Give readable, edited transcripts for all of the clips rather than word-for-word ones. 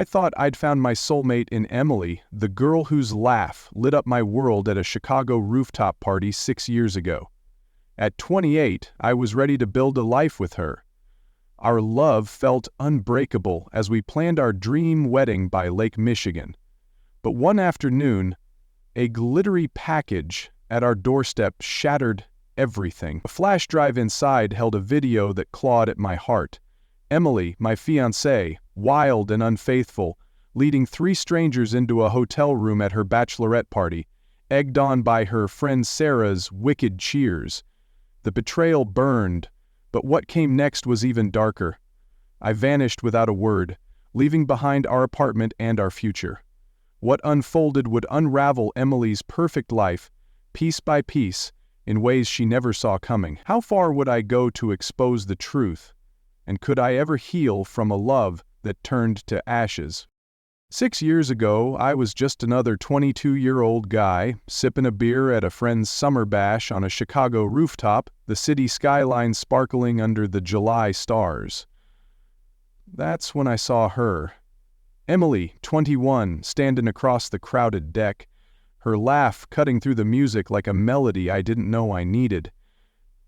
I thought I'd found my soulmate in Emily, the girl whose laugh lit up my world at a Chicago rooftop party 6 years ago. At 28, I was ready to build a life with her. Our love felt unbreakable as we planned our dream wedding by Lake Michigan. But one afternoon, a glittery package at our doorstep shattered everything. A flash drive inside held a video that clawed at my heart. Emily, my fiancée, wild and unfaithful, leading 3 strangers into a hotel room at her bachelorette party, egged on by her friend Sarah's wicked cheers. The betrayal burned, but what came next was even darker. I vanished without a word, leaving behind our apartment and our future. What unfolded would unravel Emily's perfect life, piece by piece, in ways she never saw coming. How far would I go to expose the truth? And could I ever heal from a love that turned to ashes? 6 years ago, I was just another 22-year-old guy, sipping a beer at a friend's summer bash on a Chicago rooftop, the city skyline sparkling under the July stars. That's when I saw her. Emily, 21, standing across the crowded deck, her laugh cutting through the music like a melody I didn't know I needed.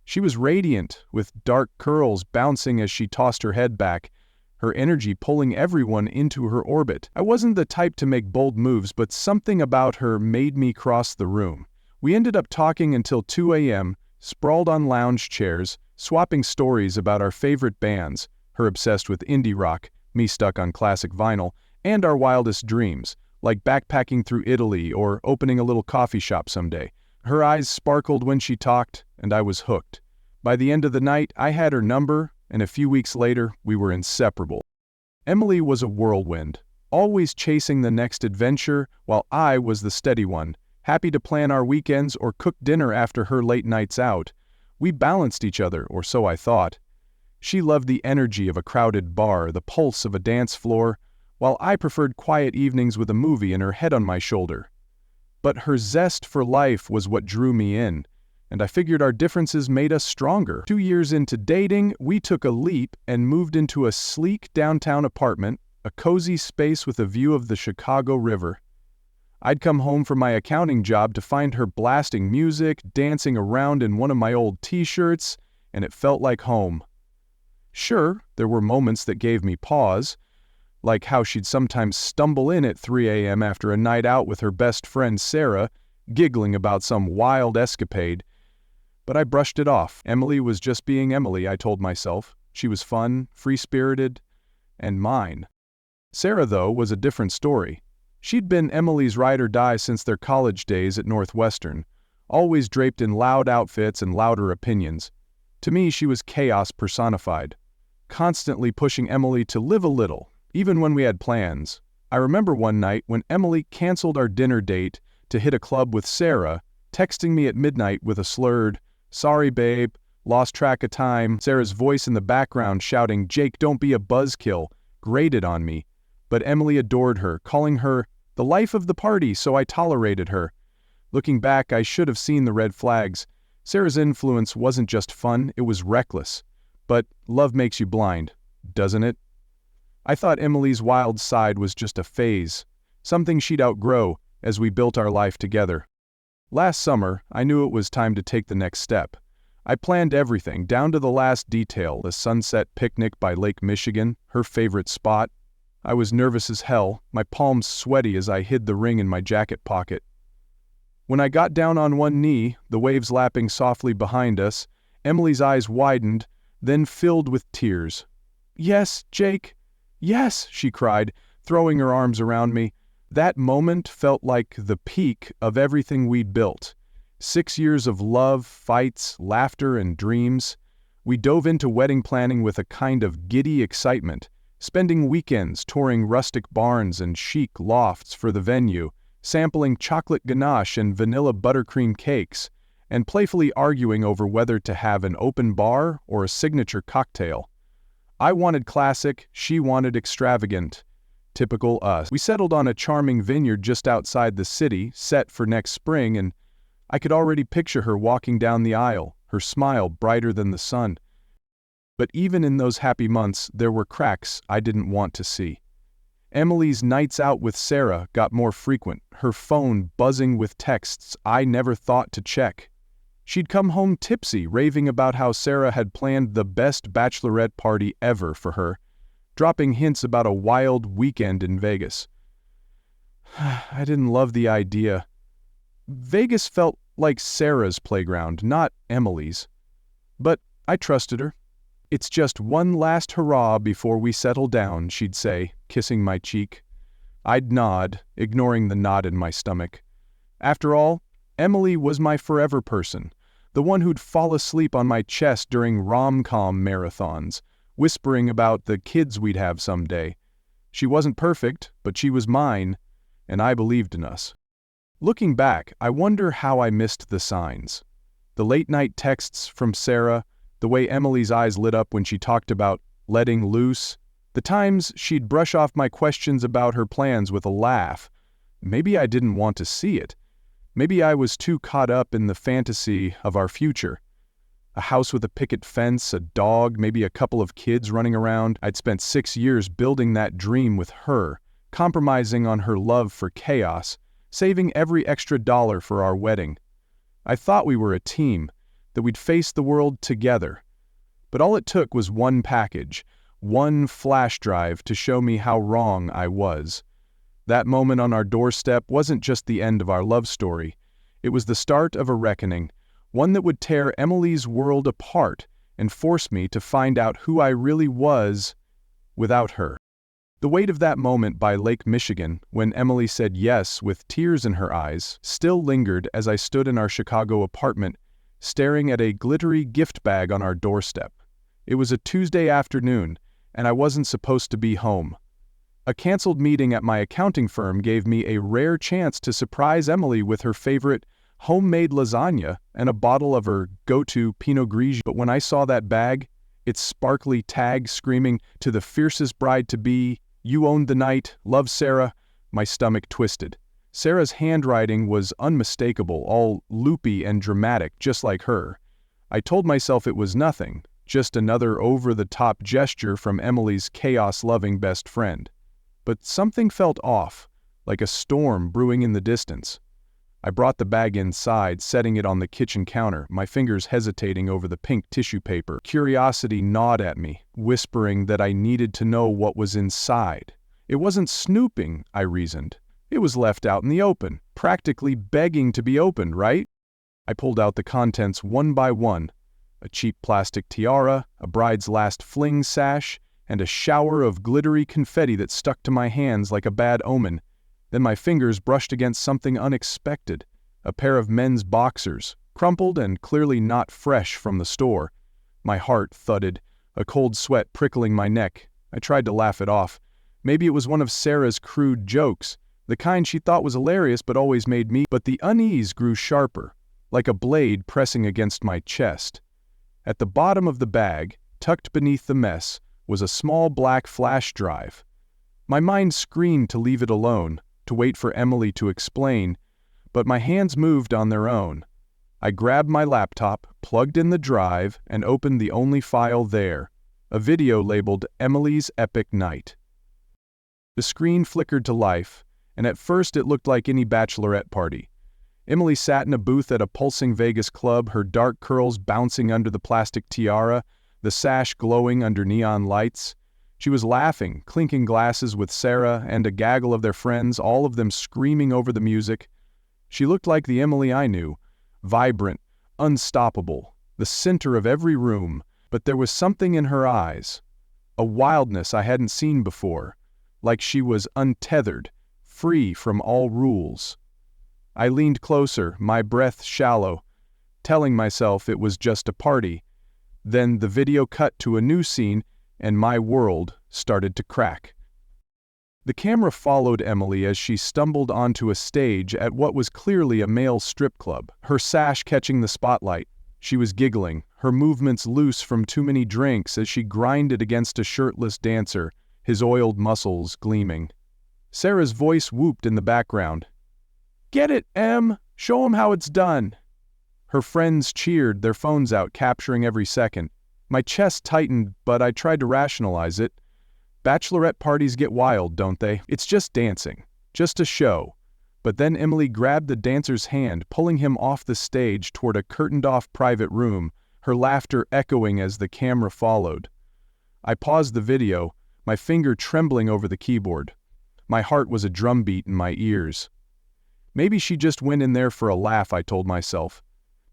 She was radiant, with dark curls bouncing as she tossed her head back, her energy pulling everyone into her orbit. I wasn't the type to make bold moves, but something about her made me cross the room. We ended up talking until 2 a.m., sprawled on lounge chairs, swapping stories about our favorite bands, her obsessed with indie rock, me stuck on classic vinyl, and our wildest dreams, like backpacking through Italy or opening a little coffee shop someday. Her eyes sparkled when she talked, and I was hooked. By the end of the night, I had her number, and a few weeks later, we were inseparable. Emily was a whirlwind, always chasing the next adventure, while I was the steady one, happy to plan our weekends or cook dinner after her late nights out. We balanced each other, or so I thought. She loved the energy of a crowded bar, the pulse of a dance floor, while I preferred quiet evenings with a movie and her head on my shoulder. But her zest for life was what drew me in, and I figured our differences made us stronger. 2 years into dating, we took a leap and moved into a sleek downtown apartment, a cozy space with a view of the Chicago River. I'd come home from my accounting job to find her blasting music, dancing around in one of my old t-shirts, and it felt like home. Sure, there were moments that gave me pause, like how she'd sometimes stumble in at 3 a.m. after a night out with her best friend Sarah, giggling about some wild escapade. But I brushed it off. Emily was just being Emily, I told myself. She was fun, free-spirited, and mine. Sarah, though, was a different story. She'd been Emily's ride or die since their college days at Northwestern, always draped in loud outfits and louder opinions. To me, she was chaos personified, constantly pushing Emily to live a little, even when we had plans. I remember one night when Emily canceled our dinner date to hit a club with Sarah, texting me at midnight with a slurred, "Sorry babe, lost track of time." Sarah's voice in the background shouting, "Jake, don't be a buzzkill," grated on me. But Emily adored her, calling her the life of the party, so I tolerated her. Looking back, I should have seen the red flags. Sarah's influence wasn't just fun, it was reckless. But love makes you blind, doesn't it? I thought Emily's wild side was just a phase, something she'd outgrow as we built our life together. Last summer, I knew it was time to take the next step. I planned everything, down to the last detail, a sunset picnic by Lake Michigan, her favorite spot. I was nervous as hell, my palms sweaty as I hid the ring in my jacket pocket. When I got down on one knee, the waves lapping softly behind us, Emily's eyes widened, then filled with tears. "Yes, Jake. Yes," she cried, throwing her arms around me. That moment felt like the peak of everything we'd built. 6 years of love, fights, laughter, and dreams. We dove into wedding planning with a kind of giddy excitement, spending weekends touring rustic barns and chic lofts for the venue, sampling chocolate ganache and vanilla buttercream cakes, and playfully arguing over whether to have an open bar or a signature cocktail. I wanted classic, she wanted extravagant. Typical us. We settled on a charming vineyard just outside the city, set for next spring, and I could already picture her walking down the aisle, her smile brighter than the sun. But even in those happy months, there were cracks I didn't want to see. Emily's nights out with Sarah got more frequent, her phone buzzing with texts I never thought to check. She'd come home tipsy, raving about how Sarah had planned the best bachelorette party ever for her, dropping hints about a wild weekend in Vegas. I didn't love the idea. Vegas felt like Sarah's playground, not Emily's. But I trusted her. "It's just one last hurrah before we settle down," she'd say, kissing my cheek. I'd nod, ignoring the knot in my stomach. After all, Emily was my forever person, the one who'd fall asleep on my chest during rom-com marathons, whispering about the kids we'd have someday. She wasn't perfect, but she was mine, and I believed in us. Looking back, I wonder how I missed the signs. The late-night texts from Sarah, the way Emily's eyes lit up when she talked about letting loose, the times she'd brush off my questions about her plans with a laugh. Maybe I didn't want to see it. Maybe I was too caught up in the fantasy of our future. A house with a picket fence, a dog, maybe a couple of kids running around. I'd spent 6 years building that dream with her, compromising on her love for chaos, saving every extra dollar for our wedding. I thought we were a team, that we'd face the world together. But all it took was one package, one flash drive to show me how wrong I was. That moment on our doorstep wasn't just the end of our love story. It was the start of a reckoning, one that would tear Emily's world apart and force me to find out who I really was without her. The weight of that moment by Lake Michigan, when Emily said yes with tears in her eyes, still lingered as I stood in our Chicago apartment, staring at a glittery gift bag on our doorstep. It was a Tuesday afternoon, and I wasn't supposed to be home. A canceled meeting at my accounting firm gave me a rare chance to surprise Emily with her favorite homemade lasagna and a bottle of her go-to Pinot Grigio. But when I saw that bag, its sparkly tag screaming, "To the fiercest bride-to-be, you owned the night, love Sarah," my stomach twisted. Sarah's handwriting was unmistakable, all loopy and dramatic, just like her. I told myself it was nothing, just another over-the-top gesture from Emily's chaos-loving best friend. But something felt off, like a storm brewing in the distance. I brought the bag inside, setting it on the kitchen counter, my fingers hesitating over the pink tissue paper. Curiosity gnawed at me, whispering that I needed to know what was inside. It wasn't snooping, I reasoned. It was left out in the open, practically begging to be opened, right? I pulled out the contents one by one. A cheap plastic tiara, a bride's last fling sash, and a shower of glittery confetti that stuck to my hands like a bad omen. Then my fingers brushed against something unexpected, a pair of men's boxers, crumpled and clearly not fresh from the store. My heart thudded, a cold sweat prickling my neck. I tried to laugh it off. Maybe it was one of Sarah's crude jokes, the kind she thought was hilarious but always made me. But the unease grew sharper, like a blade pressing against my chest. At the bottom of the bag, tucked beneath the mess, was a small black flash drive. My mind screamed to leave it alone, to wait for Emily to explain, but my hands moved on their own. I grabbed my laptop, plugged in the drive, and opened the only file there, a video labeled Emily's Epic Night. The screen flickered to life, and at first it looked like any bachelorette party. Emily sat in a booth at a pulsing Vegas club, her dark curls bouncing under the plastic tiara, the sash glowing under neon lights. She was laughing, clinking glasses with Sarah and a gaggle of their friends, all of them screaming over the music. She looked like the Emily I knew, vibrant, unstoppable, the center of every room, but there was something in her eyes, a wildness I hadn't seen before, like she was untethered, free from all rules. I leaned closer, my breath shallow, telling myself it was just a party. Then the video cut to a new scene, and my world started to crack. The camera followed Emily as she stumbled onto a stage at what was clearly a male strip club, her sash catching the spotlight. She was giggling, her movements loose from too many drinks as she grinded against a shirtless dancer, his oiled muscles gleaming. Sarah's voice whooped in the background. "Get it, Em! Show 'em how it's done!" Her friends cheered, their phones out, capturing every second. My chest tightened, but I tried to rationalize it. Bachelorette parties get wild, don't they? It's just dancing. Just a show. But then Emily grabbed the dancer's hand, pulling him off the stage toward a curtained-off private room, her laughter echoing as the camera followed. I paused the video, my finger trembling over the keyboard. My heart was a drumbeat in my ears. Maybe she just went in there for a laugh, I told myself.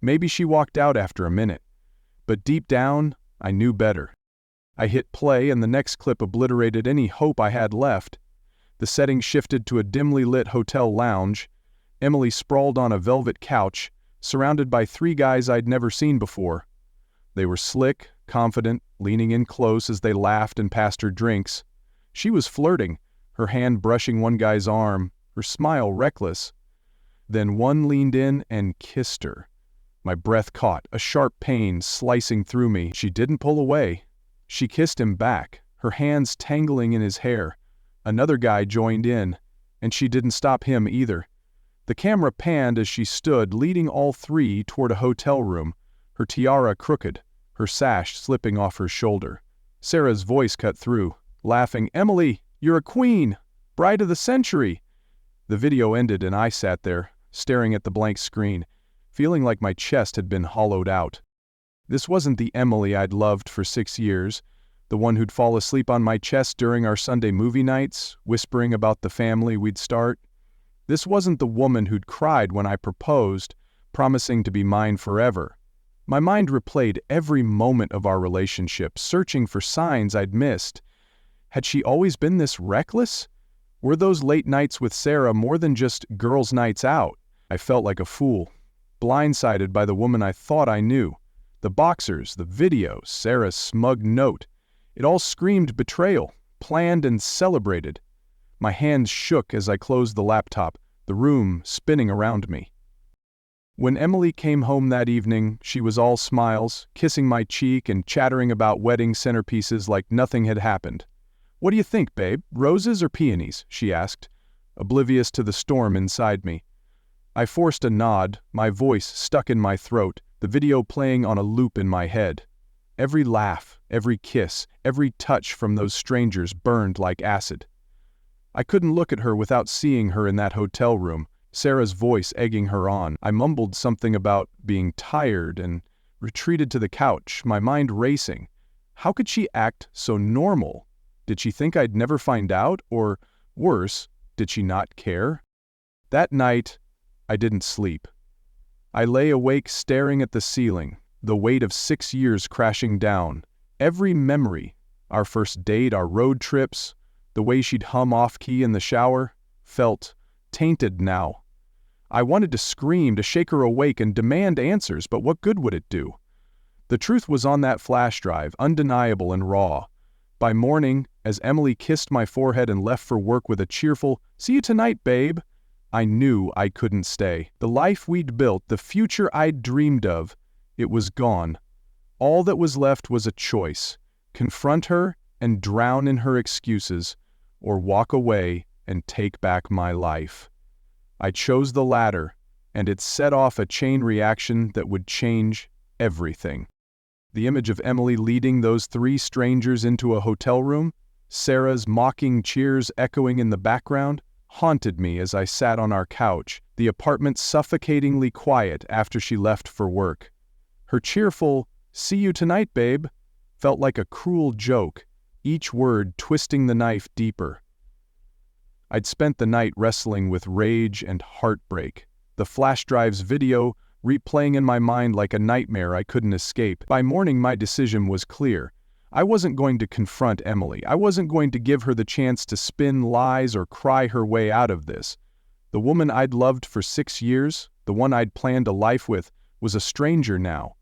Maybe she walked out after a minute. But deep down, I knew better. I hit play and the next clip obliterated any hope I had left. The setting shifted to a dimly lit hotel lounge. Emily sprawled on a velvet couch, surrounded by three guys I'd never seen before. They were slick, confident, leaning in close as they laughed and passed her drinks. She was flirting, her hand brushing one guy's arm, her smile reckless. Then one leaned in and kissed her. My breath caught, a sharp pain slicing through me. She didn't pull away. She kissed him back, her hands tangling in his hair. Another guy joined in, and she didn't stop him either. The camera panned as she stood, leading all three toward a hotel room, her tiara crooked, her sash slipping off her shoulder. Sarah's voice cut through, laughing, "Emily, you're a queen! Bride of the century!" The video ended and I sat there, staring at the blank screen, feeling like my chest had been hollowed out. This wasn't the Emily I'd loved for 6 years, the one who'd fall asleep on my chest during our Sunday movie nights, whispering about the family we'd start. This wasn't the woman who'd cried when I proposed, promising to be mine forever. My mind replayed every moment of our relationship, searching for signs I'd missed. Had she always been this reckless? Were those late nights with Sarah more than just girls' nights out? I felt like a fool, blindsided by the woman I thought I knew. The boxers, the video, Sarah's smug note. It all screamed betrayal, planned and celebrated. My hands shook as I closed the laptop, the room spinning around me. When Emily came home that evening, she was all smiles, kissing my cheek and chattering about wedding centerpieces like nothing had happened. "What do you think, babe? Roses or peonies?" she asked, oblivious to the storm inside me. I forced a nod, my voice stuck in my throat, the video playing on a loop in my head. Every laugh, every kiss, every touch from those strangers burned like acid. I couldn't look at her without seeing her in that hotel room, Sarah's voice egging her on. I mumbled something about being tired and retreated to the couch, my mind racing. How could she act so normal? Did she think I'd never find out? Or, worse, did she not care? That night, I didn't sleep. I lay awake staring at the ceiling, the weight of 6 years crashing down. Every memory, our first date, our road trips, the way she'd hum off-key in the shower, felt tainted now. I wanted to scream, to shake her awake and demand answers, but what good would it do? The truth was on that flash drive, undeniable and raw. By morning, as Emily kissed my forehead and left for work with a cheerful, "See you tonight, babe," I knew I couldn't stay. The life we'd built, the future I'd dreamed of, it was gone. All that was left was a choice: confront her and drown in her excuses, or walk away and take back my life. I chose the latter, and it set off a chain reaction that would change everything. The image of Emily leading those 3 strangers into a hotel room, Sarah's mocking cheers echoing in the background, haunted me as I sat on our couch, the apartment suffocatingly quiet after she left for work. Her cheerful, "See you tonight, babe," felt like a cruel joke, each word twisting the knife deeper. I'd spent the night wrestling with rage and heartbreak, the flash drive's video replaying in my mind like a nightmare I couldn't escape. By morning, my decision was clear. I wasn't going to confront Emily. I wasn't going to give her the chance to spin lies or cry her way out of this. The woman I'd loved for 6 years, the one I'd planned a life with, was a stranger now.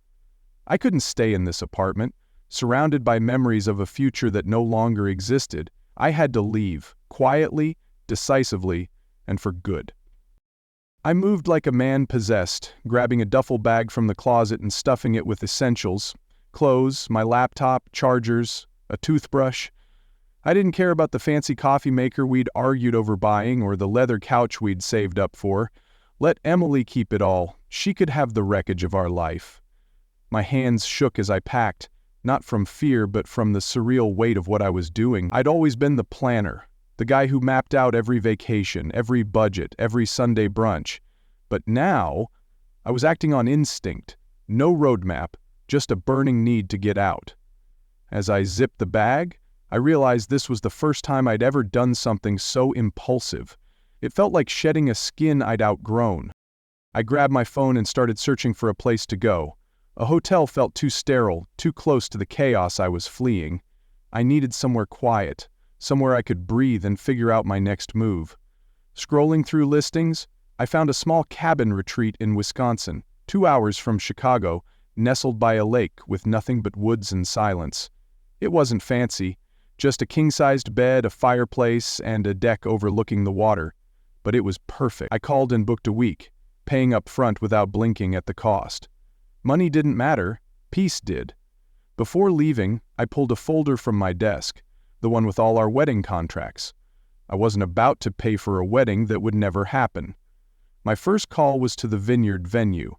I couldn't stay in this apartment, surrounded by memories of a future that no longer existed. I had to leave, quietly, decisively, and for good. I moved like a man possessed, grabbing a duffel bag from the closet and stuffing it with essentials: clothes, my laptop, chargers, a toothbrush. I didn't care about the fancy coffee maker we'd argued over buying or the leather couch we'd saved up for. Let Emily keep it all. She could have the wreckage of our life. My hands shook as I packed, not from fear but from the surreal weight of what I was doing. I'd always been the planner, the guy who mapped out every vacation, every budget, every Sunday brunch. But now, I was acting on instinct, no roadmap, just a burning need to get out. As I zipped the bag, I realized this was the first time I'd ever done something so impulsive. It felt like shedding a skin I'd outgrown. I grabbed my phone and started searching for a place to go. A hotel felt too sterile, too close to the chaos I was fleeing. I needed somewhere quiet, somewhere I could breathe and figure out my next move. Scrolling through listings, I found a small cabin retreat in Wisconsin, 2 hours from Chicago, nestled by a lake with nothing but woods and silence. It wasn't fancy, just a king-sized bed, a fireplace, and a deck overlooking the water. But it was perfect. I called and booked a week, paying up front without blinking at the cost. Money didn't matter, peace did. Before leaving, I pulled a folder from my desk, the one with all our wedding contracts. I wasn't about to pay for a wedding that would never happen. My first call was to the Vineyard venue.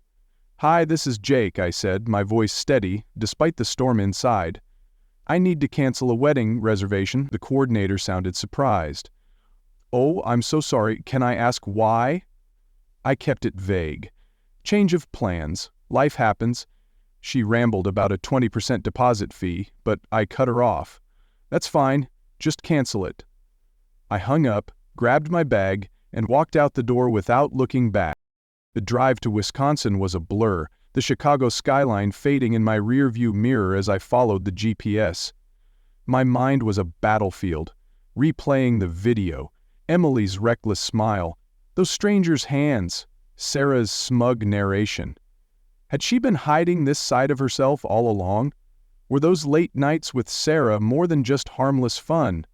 "Hi, this is Jake," I said, my voice steady, despite the storm inside. "I need to cancel a wedding reservation." The coordinator sounded surprised. "Oh, I'm so sorry. Can I ask why?" I kept it vague. "Change of plans. Life happens." She rambled about a 20% deposit fee, but I cut her off. "That's fine. Just cancel it." I hung up, grabbed my bag, and walked out the door without looking back. The drive to Wisconsin was a blur, the Chicago skyline fading in my rearview mirror as I followed the GPS. My mind was a battlefield, replaying the video, Emily's reckless smile, those strangers' hands, Sarah's smug narration. Had she been hiding this side of herself all along? Were those late nights with Sarah more than just harmless fun?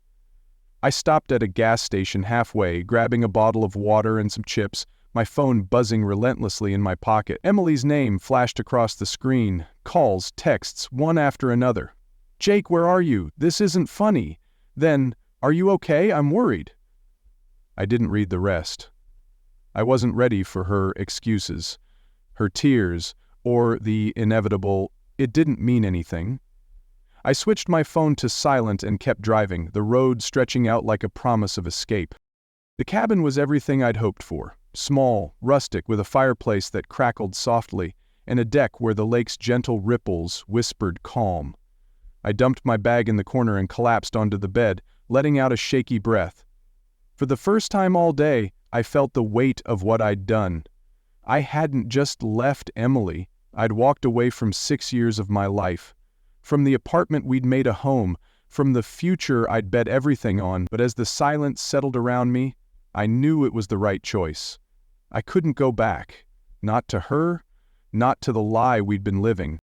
I stopped at a gas station halfway, grabbing a bottle of water and some chips, my phone buzzing relentlessly in my pocket. Emily's name flashed across the screen, calls, texts, one after another. "Jake, where are you? This isn't funny." Then, "Are you okay? I'm worried." I didn't read the rest. I wasn't ready for her excuses, her tears, or the inevitable, "It didn't mean anything." I switched my phone to silent and kept driving, the road stretching out like a promise of escape. The cabin was everything I'd hoped for. Small, rustic, with a fireplace that crackled softly, and a deck where the lake's gentle ripples whispered calm. I dumped my bag in the corner and collapsed onto the bed, letting out a shaky breath. For the first time all day, I felt the weight of what I'd done. I hadn't just left Emily, I'd walked away from 6 years of my life. From the apartment we'd made a home, from the future I'd bet everything on, but as the silence settled around me, I knew it was the right choice. I couldn't go back. Not to her, not to the lie we'd been living.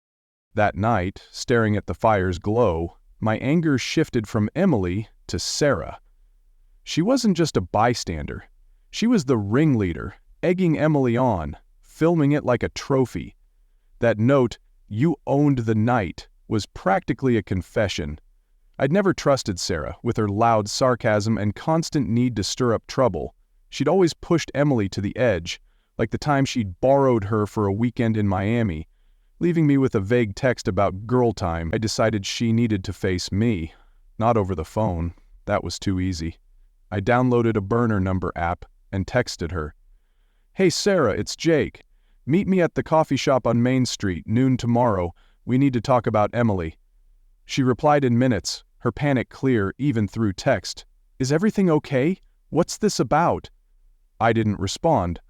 That night, staring at the fire's glow, my anger shifted from Emily to Sarah. She wasn't just a bystander. She was the ringleader, egging Emily on, filming it like a trophy. That note, "You owned the night," was practically a confession. I'd never trusted Sarah, with her loud sarcasm and constant need to stir up trouble. She'd always pushed Emily to the edge, like the time she'd borrowed her for a weekend in Miami. Leaving me with a vague text about girl time, I decided she needed to face me. Not over the phone. That was too easy. I downloaded a burner number app and texted her. "Hey Sarah, it's Jake. Meet me at the coffee shop on Main Street, noon tomorrow. We need to talk about Emily." She replied in minutes, her panic clear even through text. "Is everything okay? What's this about?" I didn't respond.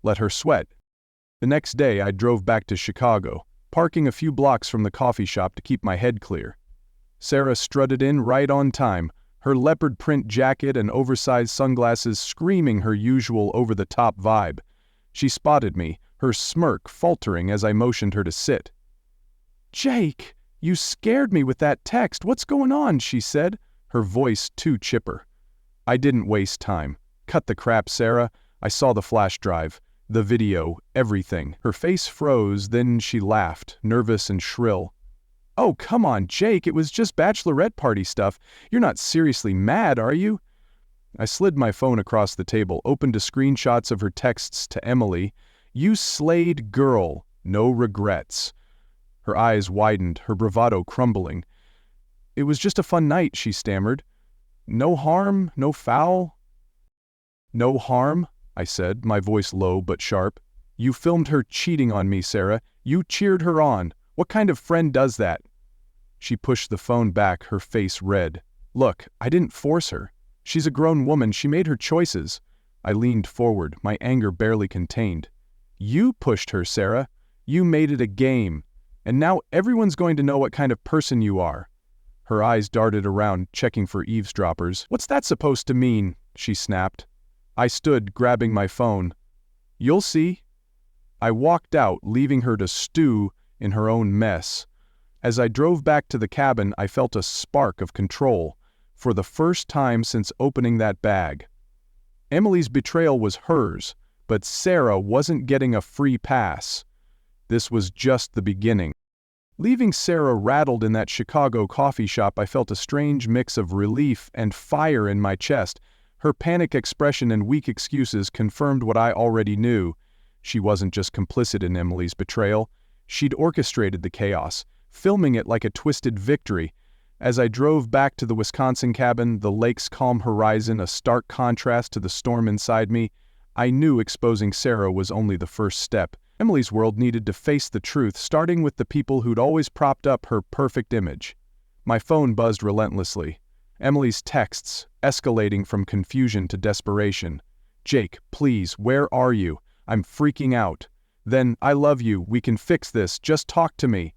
Let her sweat. The next day I drove back to Chicago, parking a few blocks from the coffee shop to keep my head clear. Sarah strutted in right on time, her leopard print jacket and oversized sunglasses screaming her usual over-the-top vibe. She spotted me, her smirk faltering as I motioned her to sit. "Jake, you scared me with that text. What's going on?" she said, her voice too chipper. I didn't waste time. "Cut the crap, Sarah. I saw the flash drive, the video, everything." Her face froze, then she laughed, nervous and shrill. "Oh, come on, Jake, it was just bachelorette party stuff. You're not seriously mad, are you?" I slid my phone across the table, opened to screenshots of her texts to Emily. "You slayed, girl. No regrets." Her eyes widened, her bravado crumbling. "It was just a fun night," she stammered. "No harm, no foul." "No harm?" I said, my voice low but sharp. "You filmed her cheating on me, Sarah. You cheered her on. What kind of friend does that?" She pushed the phone back, her face red. "Look, I didn't force her. She's a grown woman, she made her choices." I leaned forward, my anger barely contained. "You pushed her, Sarah. You made it a game. And now everyone's going to know what kind of person you are." Her eyes darted around, checking for eavesdroppers. "What's that supposed to mean?" she snapped. I stood, grabbing my phone. "You'll see." I walked out, leaving her to stew in her own mess. As I drove back to the cabin, I felt a spark of control, for the first time since opening that bag. Emily's betrayal was hers, but Sarah wasn't getting a free pass. This was just the beginning. Leaving Sarah rattled in that Chicago coffee shop, I felt a strange mix of relief and fire in my chest. Her panic expression and weak excuses confirmed what I already knew. She wasn't just complicit in Emily's betrayal. She'd orchestrated the chaos, filming it like a twisted victory. As I drove back to the Wisconsin cabin, the lake's calm horizon a stark contrast to the storm inside me, I knew exposing Sarah was only the first step. Emily's world needed to face the truth, starting with the people who'd always propped up her perfect image. My phone buzzed relentlessly. Emily's texts, escalating from confusion to desperation. "Jake, please, where are you? I'm freaking out." Then, "I love you, we can fix this, just talk to me."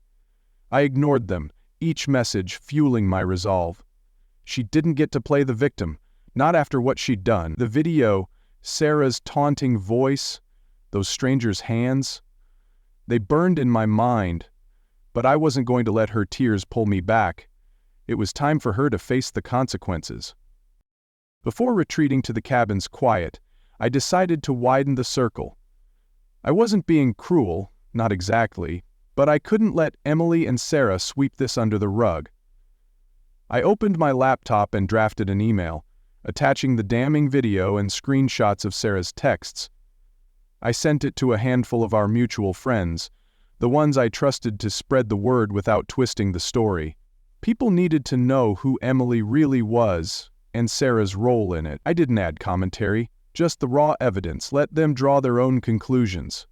I ignored them, each message fueling my resolve. She didn't get to play the victim, not after what she'd done. The video, Sarah's taunting voice, those strangers' hands, they burned in my mind, but I wasn't going to let her tears pull me back. It was time for her to face the consequences. Before retreating to the cabin's quiet, I decided to widen the circle. I wasn't being cruel, not exactly, but I couldn't let Emily and Sarah sweep this under the rug. I opened my laptop and drafted an email, attaching the damning video and screenshots of Sarah's texts. I sent it to a handful of our mutual friends, the ones I trusted to spread the word without twisting the story. People needed to know who Emily really was, and Sarah's role in it. I didn't add commentary, just the raw evidence. Let them draw their own conclusions.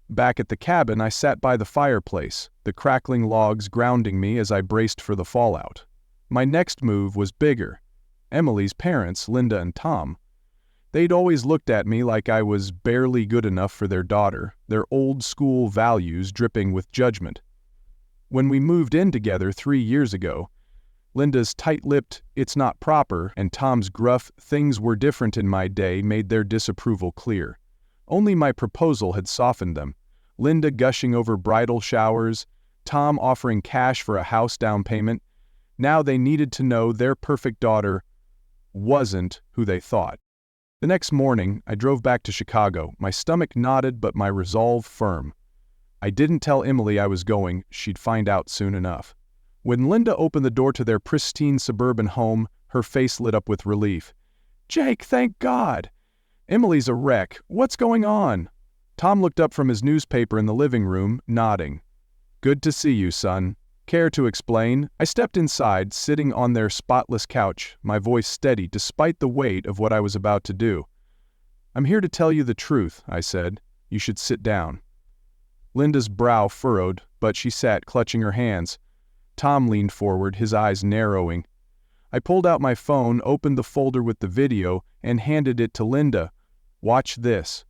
Back at the cabin, I sat by the fireplace, the crackling logs grounding me as I braced for the fallout. My next move was bigger. Emily's parents, Linda and Tom. They'd always looked at me like I was barely good enough for their daughter, their old-school values dripping with judgment. When we moved in together 3 years ago, Linda's tight-lipped, "It's not proper," and Tom's gruff, "Things were different in my day," made their disapproval clear. Only my proposal had softened them. Linda gushing over bridal showers, Tom offering cash for a house down payment. Now they needed to know their perfect daughter wasn't who they thought. The next morning, I drove back to Chicago, my stomach knotted but my resolve firm. I didn't tell Emily I was going, she'd find out soon enough. When Linda opened the door to their pristine suburban home, her face lit up with relief. "Jake, thank God! Emily's a wreck. What's going on?" Tom looked up from his newspaper in the living room, nodding. "Good to see you, son. Care to explain?" I stepped inside, sitting on their spotless couch, my voice steady despite the weight of what I was about to do. "I'm here to tell you the truth," I said. "You should sit down." Linda's brow furrowed, but she sat clutching her hands. Tom leaned forward, his eyes narrowing. I pulled out my phone, opened the folder with the video, and handed it to Linda. "Watch this."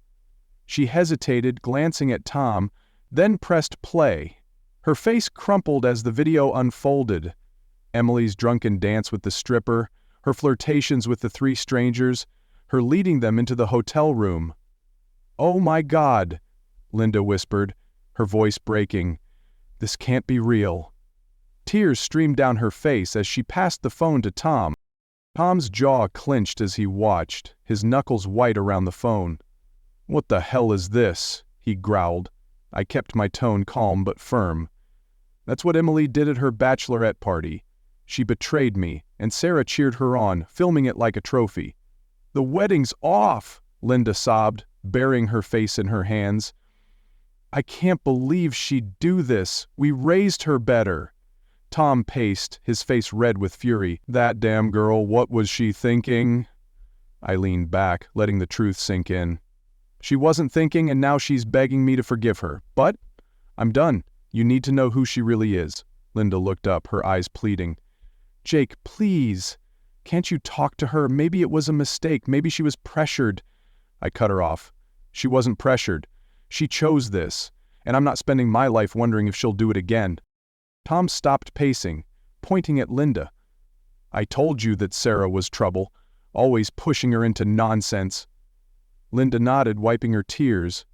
She hesitated, glancing at Tom, then pressed play. Her face crumpled as the video unfolded. Emily's drunken dance with the stripper, her flirtations with the 3 strangers, her leading them into the hotel room. "Oh my God," Linda whispered, her voice breaking. "This can't be real." Tears streamed down her face as she passed the phone to Tom. Tom's jaw clenched as he watched, his knuckles white around the phone. "What the hell is this?" he growled. I kept my tone calm but firm. "That's what Emily did at her bachelorette party. She betrayed me, and Sarah cheered her on, filming it like a trophy." "The wedding's off," Linda sobbed, burying her face in her hands. I can't believe she'd do this. We raised her better. Tom paced, his face red with fury. That damn girl, what was she thinking? I leaned back, letting the truth sink in. She wasn't thinking, and now she's begging me to forgive her. But I'm done. You need to know who she really is. Linda looked up, her eyes pleading. Jake, please. Can't you talk to her? Maybe it was a mistake. Maybe she was pressured. I cut her off. She wasn't pressured. She chose this, and I'm not spending my life wondering if she'll do it again. Tom stopped pacing, pointing at Linda. I told you that Sarah was trouble, always pushing her into nonsense. Linda nodded, wiping her tears.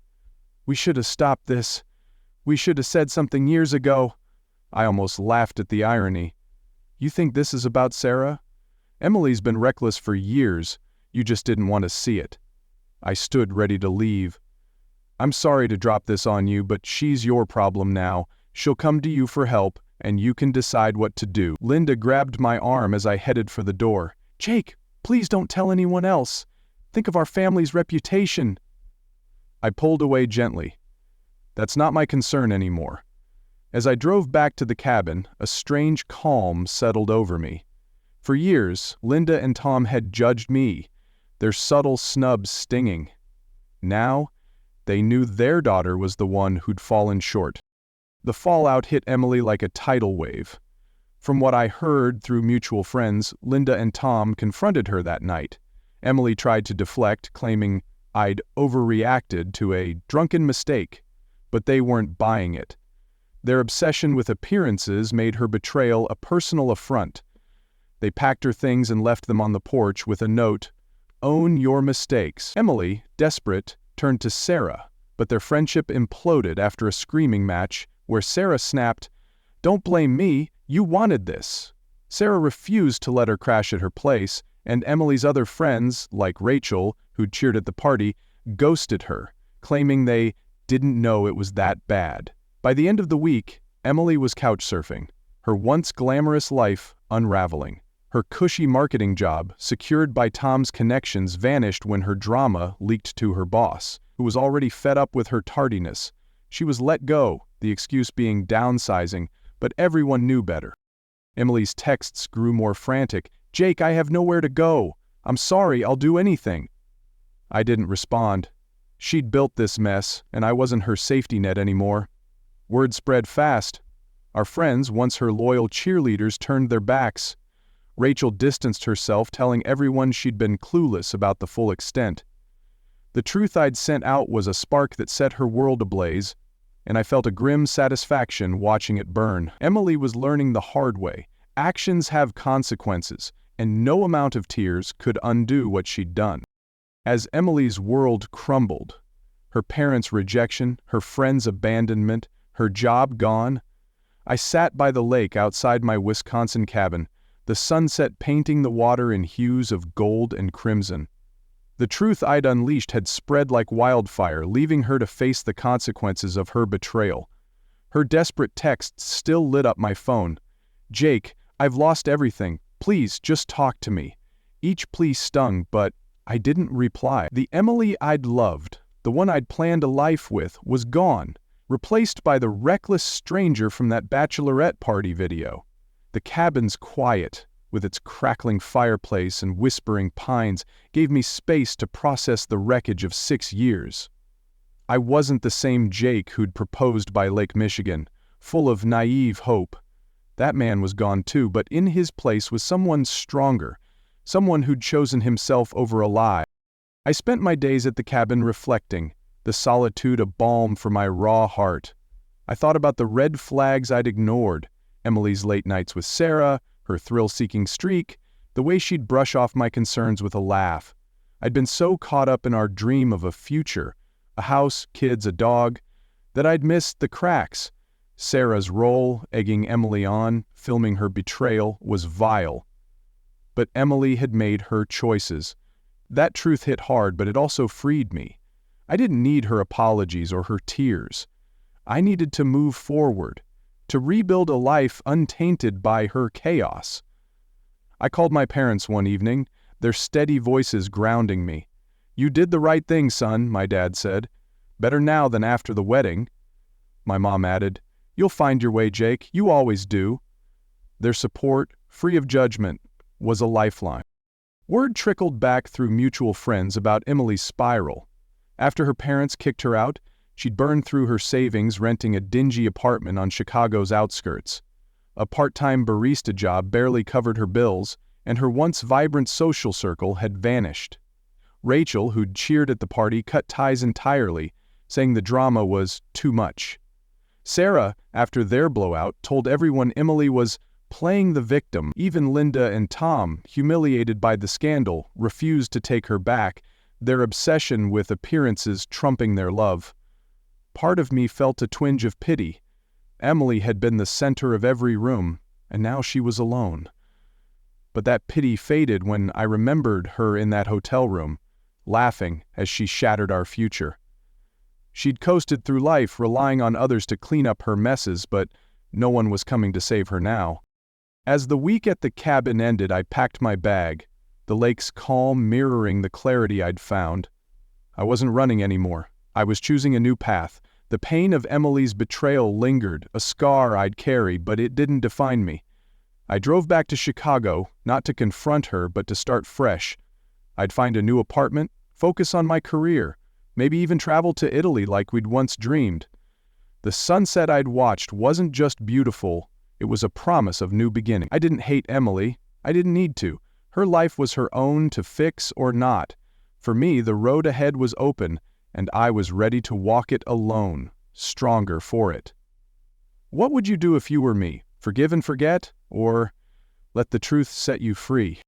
We should have stopped this. We should have said something years ago. I almost laughed at the irony. You think this is about Sarah? Emily's been reckless for years. You just didn't want to see it. I stood ready to leave. I'm sorry to drop this on you, but she's your problem now. She'll come to you for help, and you can decide what to do. Linda grabbed my arm as I headed for the door. Jake, please don't tell anyone else. Think of our family's reputation. I pulled away gently. That's not my concern anymore. As I drove back to the cabin, a strange calm settled over me. For years, Linda and Tom had judged me, their subtle snubs stinging. Now, they knew their daughter was the one who'd fallen short. The fallout hit Emily like a tidal wave. From what I heard through mutual friends, Linda and Tom confronted her that night. Emily tried to deflect, claiming I'd overreacted to a drunken mistake, but they weren't buying it. Their obsession with appearances made her betrayal a personal affront. They packed her things and left them on the porch with a note, "Own your mistakes." Emily, desperate, turned to Sarah, but their friendship imploded after a screaming match where Sarah snapped, "Don't blame me, you wanted this." Sarah refused to let her crash at her place, and Emily's other friends, like Rachel, who'd cheered at the party, ghosted her, claiming they didn't know it was that bad. By the end of the week, Emily was couch surfing, her once glamorous life unraveling. Her cushy marketing job, secured by Tom's connections, vanished when her drama leaked to her boss, who was already fed up with her tardiness. She was let go, the excuse being downsizing, but everyone knew better. Emily's texts grew more frantic. "Jake, I have nowhere to go. I'm sorry, I'll do anything." I didn't respond. She'd built this mess, and I wasn't her safety net anymore. Word spread fast. Our friends, once her loyal cheerleaders, turned their backs. Rachel distanced herself, telling everyone she'd been clueless about the full extent. The truth I'd sent out was a spark that set her world ablaze, and I felt a grim satisfaction watching it burn. Emily was learning the hard way. Actions have consequences, and no amount of tears could undo what she'd done. As Emily's world crumbled, her parents' rejection, her friends' abandonment, her job gone, I sat by the lake outside my Wisconsin cabin, the sunset painting the water in hues of gold and crimson. The truth I'd unleashed had spread like wildfire, leaving her to face the consequences of her betrayal. Her desperate texts still lit up my phone. "Jake, I've lost everything. Please, just talk to me." Each plea stung, but I didn't reply. The Emily I'd loved, the one I'd planned a life with, was gone, replaced by the reckless stranger from that bachelorette party video. The cabin's quiet, with its crackling fireplace and whispering pines, gave me space to process the wreckage of 6 years. I wasn't the same Jake who'd proposed by Lake Michigan, full of naive hope. That man was gone too, but in his place was someone stronger, someone who'd chosen himself over a lie. I spent my days at the cabin reflecting, the solitude a balm for my raw heart. I thought about the red flags I'd ignored, Emily's late nights with Sarah, her thrill-seeking streak, the way she'd brush off my concerns with a laugh. I'd been so caught up in our dream of a future, a house, kids, a dog, that I'd missed the cracks. Sarah's role, egging Emily on, filming her betrayal, was vile. But Emily had made her choices. That truth hit hard, but it also freed me. I didn't need her apologies or her tears. I needed to move forward, to rebuild a life untainted by her chaos. I called my parents one evening, their steady voices grounding me. "You did the right thing, son," my dad said. "Better now than after the wedding." my mom added. "You'll find your way, Jake. You always do." Their support, free of judgment, was a lifeline. Word trickled back through mutual friends about Emily's spiral. After her parents kicked her out, she'd burned through her savings renting a dingy apartment on Chicago's outskirts. A part-time barista job barely covered her bills, and her once vibrant social circle had vanished. Rachel, who'd cheered at the party, cut ties entirely, saying the drama was too much. Sarah, after their blowout, told everyone Emily was playing the victim. Even Linda and Tom, humiliated by the scandal, refused to take her back, their obsession with appearances trumping their love. Part of me felt a twinge of pity. Emily had been the center of every room, and now she was alone. But that pity faded when I remembered her in that hotel room, laughing as she shattered our future. She'd coasted through life, relying on others to clean up her messes, but no one was coming to save her now. As the week at the cabin ended, I packed my bag, the lake's calm mirroring the clarity I'd found. I wasn't running anymore. I was choosing a new path. The pain of Emily's betrayal lingered, a scar I'd carry, but it didn't define me. I drove back to Chicago, not to confront her, but to start fresh. I'd find a new apartment, focus on my career, maybe even travel to Italy like we'd once dreamed. The sunset I'd watched wasn't just beautiful, it was a promise of new beginning. I didn't hate Emily. I didn't need to. Her life was her own to fix or not. For me, the road ahead was open, and I was ready to walk it alone, stronger for it. What would you do if you were me? Forgive and forget? Or let the truth set you free?